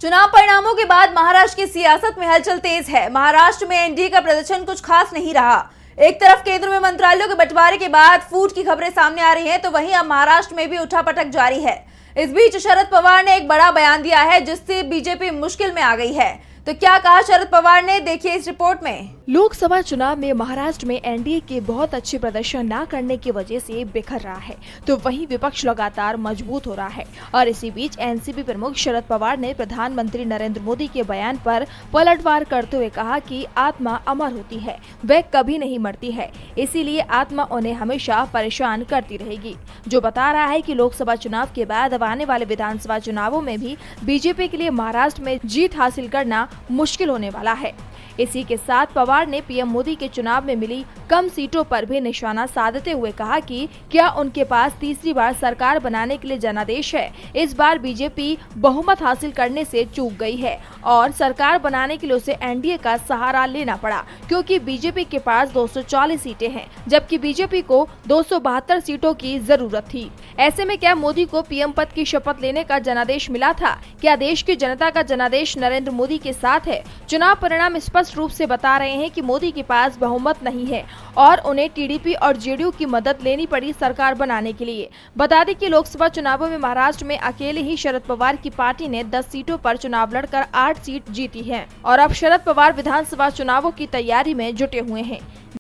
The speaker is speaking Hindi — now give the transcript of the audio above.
चुनाव परिणामों के बाद महाराष्ट्र की सियासत में हलचल तेज है। महाराष्ट्र में एनडीए का प्रदर्शन कुछ खास नहीं रहा। एक तरफ केंद्र में मंत्रालयों के बंटवारे के बाद फूट की खबरें सामने आ रही हैं, तो वहीं अब महाराष्ट्र में भी उठापटक जारी है। इस बीच शरद पवार ने एक बड़ा बयान दिया है, जिससे बीजेपी मुश्किल में आ गई है। तो क्या कहा शरद पवार ने, देखिए इस रिपोर्ट में। लोकसभा चुनाव में महाराष्ट्र में एनडीए के बहुत अच्छे प्रदर्शन न करने की वजह से बिखर रहा है, तो वहीं विपक्ष लगातार मजबूत हो रहा है। और इसी बीच एनसीपी प्रमुख शरद पवार ने प्रधानमंत्री नरेंद्र मोदी के बयान पर पलटवार करते हुए कहा कि आत्मा अमर होती है, वह कभी नहीं मरती है, इसीलिए आत्मा उन्हें हमेशा परेशान करती रहेगी। जो बता रहा है कि लोकसभा चुनाव के बाद अब आने वाले विधानसभा चुनावों में भी बीजेपी के लिए महाराष्ट्र में जीत हासिल करना मुश्किल होने वाला है। इसी के साथ पवार ने पीएम मोदी के चुनाव में मिली कम सीटों पर भी निशाना साधते हुए कहा कि क्या उनके पास तीसरी बार सरकार बनाने के लिए जनादेश है। इस बार बीजेपी बहुमत हासिल करने से चूक गई है और सरकार बनाने के लिए उसे एनडीए का सहारा लेना पड़ा, क्योंकि बीजेपी के पास 240 सीटें हैं, जबकि बीजेपी को 272 सीटों की जरूरत थी। ऐसे में क्या मोदी को पीएम पद की शपथ लेने का जनादेश मिला था? क्या देश की जनता का जनादेश नरेंद्र मोदी के साथ है? चुनाव परिणाम स्पष्ट रूप से बता रहे हैं कि मोदी के पास बहुमत नहीं है और उन्हें टीडीपी और जेडीयू की मदद लेनी पड़ी सरकार बनाने के लिए। बता दें कि लोकसभा चुनावों में महाराष्ट्र में अकेले ही शरद पवार की पार्टी ने 10 सीटों पर चुनाव लड़कर 8 सीट जीती है और अब शरद पवार विधानसभा चुनावों की तैयारी में जुटे हुए हैं।